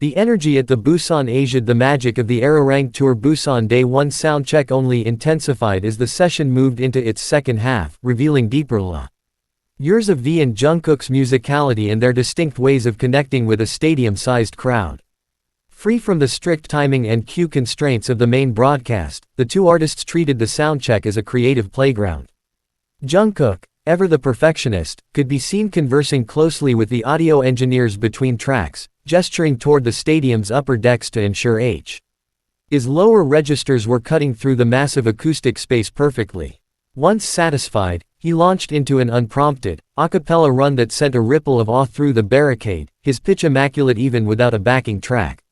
The energy at the Busan Asia'd the magic of the ARIRANG tour. Busan Day 1 soundcheck only intensified as the session moved into its second half, revealing deeper years of V and Jungkook's musicality and their distinct ways of connecting with a stadium-sized crowd. Free from the strict timing and cue constraints of the main broadcast, the two artists treated the soundcheck as a creative playground. Jungkook, ever the perfectionist, could be seen conversing closely with the audio engineers between tracks, gesturing toward the stadium's upper decks to ensure his lower registers were cutting through the massive acoustic space perfectly. Once satisfied, he launched into an unprompted, a cappella run that sent a ripple of awe through the barricade, his pitch immaculate even without a backing track.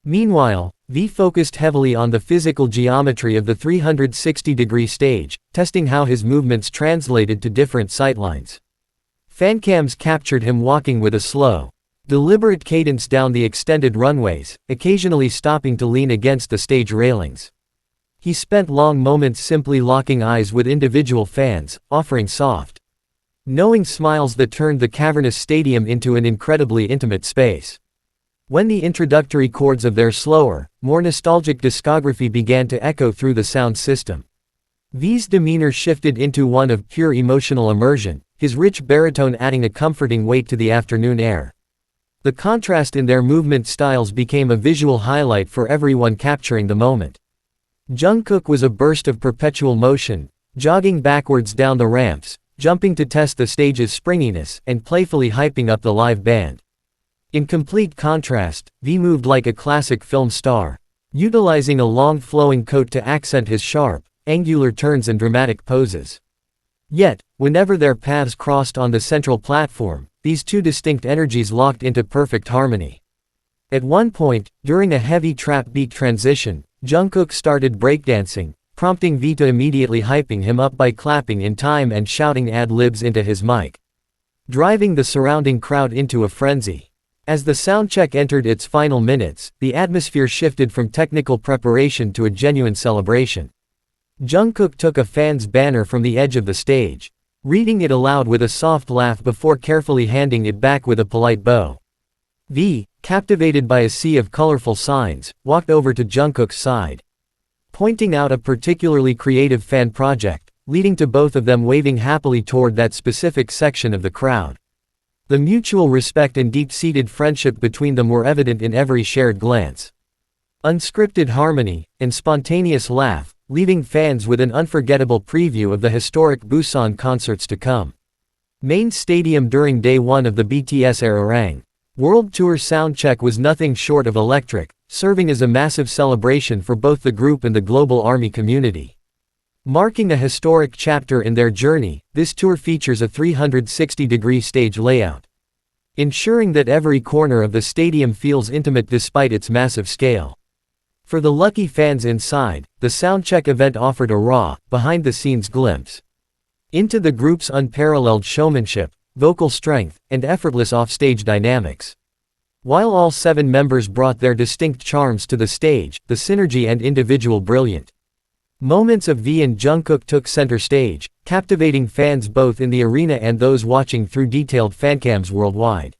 Meanwhile, V focused heavily on the physical geometry of the 360-degree stage, testing how his movements translated to different sightlines. Fancams captured him walking with a slow, deliberate cadence down the extended runways, occasionally stopping to lean against the stage railings. He spent long moments simply locking eyes with individual fans, offering soft, knowing smiles that turned the cavernous stadium into an incredibly intimate space. When the introductory chords of their slower, more nostalgic discography began to echo through the sound system, V's demeanor shifted into one of pure emotional immersion, his rich baritone adding a comforting weight to the afternoon air. The contrast in their movement styles became a visual highlight for everyone capturing the moment. Jungkook was a burst of perpetual motion, jogging backwards down the ramps, jumping to test the stage's springiness, and playfully hyping up the live band. In complete contrast, V moved like a classic film star, utilizing a long flowing coat to accent his sharp, angular turns and dramatic poses. Yet, whenever their paths crossed on the central platform, these two distinct energies locked into perfect harmony. At one point, during a heavy trap beat transition, Jungkook started breakdancing, prompting V to immediately hyping him up by clapping in time and shouting ad-libs into his mic, driving the surrounding crowd into a frenzy. As the soundcheck entered its final minutes, the atmosphere shifted from technical preparation to a genuine celebration. Jungkook took a fan's banner from the edge of the stage, reading it aloud with a soft laugh before carefully handing it back with a polite bow. V, captivated by a sea of colorful signs, walked over to Jungkook's side, pointing out a particularly creative fan project, leading to both of them waving happily toward that specific section of the crowd. The mutual respect and deep-seated friendship between them were evident in every shared glance. Unscripted harmony, and spontaneous laugh, leaving fans with an unforgettable preview of the historic Busan concerts to come. Main stadium during Day 1 of the BTS ARIRANG World Tour soundcheck was nothing short of electric, serving as a massive celebration for both the group and the global ARMY community. Marking a historic chapter in their journey, this tour features a 360-degree stage layout, ensuring that every corner of the stadium feels intimate despite its massive scale. For the lucky fans inside, the soundcheck event offered a raw, behind-the-scenes glimpse into the group's unparalleled showmanship, vocal strength, and effortless offstage dynamics. While all 7 members brought their distinct charms to the stage, the synergy and individual brilliant moments of V and Jungkook took center stage, captivating fans both in the arena and those watching through detailed fancams worldwide.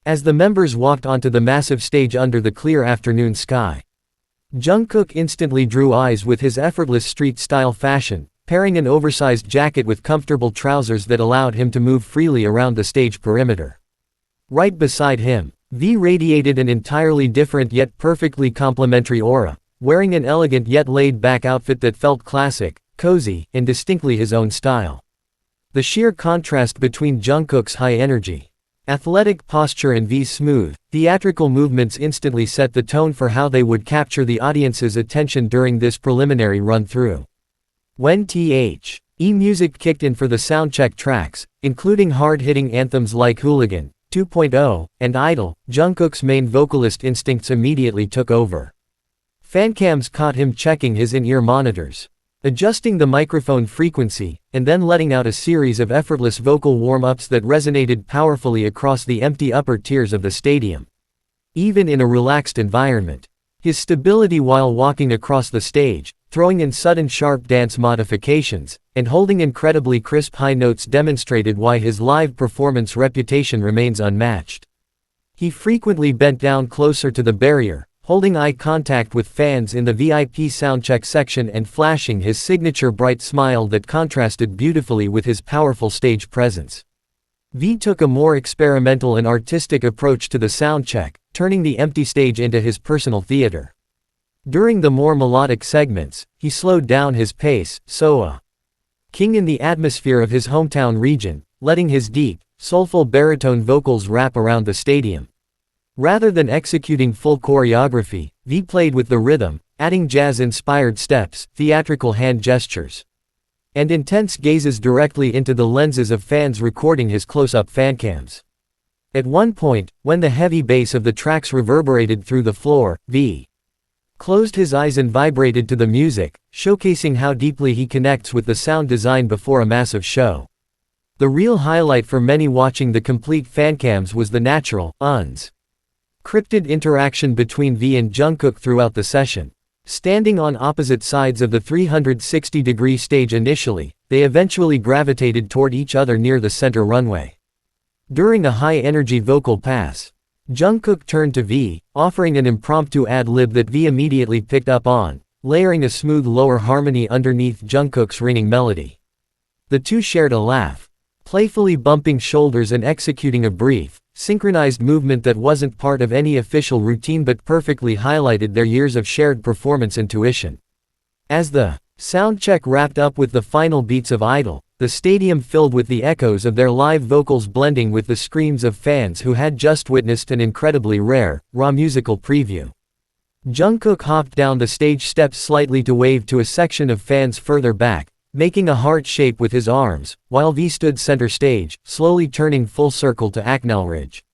As the members walked onto the massive stage under the clear afternoon sky, Jungkook instantly drew eyes with his effortless street-style fashion, pairing an oversized jacket with comfortable trousers that allowed him to move freely around the stage perimeter. Right beside him, V radiated an entirely different yet perfectly complementary aura, wearing an elegant yet laid-back outfit that felt classic, cozy, and distinctly his own style. The sheer contrast between Jungkook's high energy, athletic posture and V's smooth, theatrical movements instantly set the tone for how they would capture the audience's attention during this preliminary run-through. When music kicked in for the soundcheck tracks, including hard-hitting anthems like Hooligan, 2.0, and Idol, Jungkook's main vocalist instincts immediately took over. Fancams caught him checking his in-ear monitors, adjusting the microphone frequency, and then letting out a series of effortless vocal warm-ups that resonated powerfully across the empty upper tiers of the stadium. Even in a relaxed environment, his stability while walking across the stage, throwing in sudden sharp dance modifications, and holding incredibly crisp high notes demonstrated why his live performance reputation remains unmatched. He frequently bent down closer to the barrier, holding eye contact with fans in the VIP soundcheck section and flashing his signature bright smile that contrasted beautifully with his powerful stage presence. V took a more experimental and artistic approach to the soundcheck, turning the empty stage into his personal theater. During the more melodic segments, he slowed down his pace, so king in the atmosphere of his hometown region, letting his deep, soulful baritone vocals wrap around the stadium. Rather than executing full choreography, V played with the rhythm, adding jazz-inspired steps, theatrical hand gestures, and intense gazes directly into the lenses of fans recording his close-up fancams. At one point, when the heavy bass of the tracks reverberated through the floor, V closed his eyes and vibrated to the music, showcasing how deeply he connects with the sound design before a massive show. The real highlight for many watching the complete fancams was the natural, unscripted interaction between V and Jungkook throughout the session. Standing on opposite sides of the 360-degree stage initially, they eventually gravitated toward each other near the center runway. During a high-energy vocal pass, Jungkook turned to V, offering an impromptu ad-lib that V immediately picked up on, layering a smooth lower harmony underneath Jungkook's ringing melody. The two shared a laugh, playfully bumping shoulders and executing a brief, synchronized movement that wasn't part of any official routine but perfectly highlighted their years of shared performance intuition. As the soundcheck wrapped up with the final beats of Idol, the stadium filled with the echoes of their live vocals blending with the screams of fans who had just witnessed an incredibly rare, raw musical preview. Jungkook hopped down the stage steps slightly to wave to a section of fans further back, making a heart shape with his arms, while V stood center stage, slowly turning full circle to acknowledge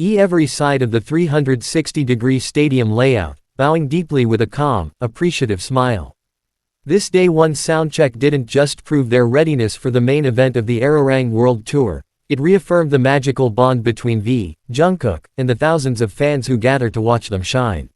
every side of the 360-degree stadium layout, bowing deeply with a calm, appreciative smile. This Day 1 soundcheck didn't just prove their readiness for the main event of the ARIRANG World Tour, it reaffirmed the magical bond between V, Jungkook, and the thousands of fans who gather to watch them shine.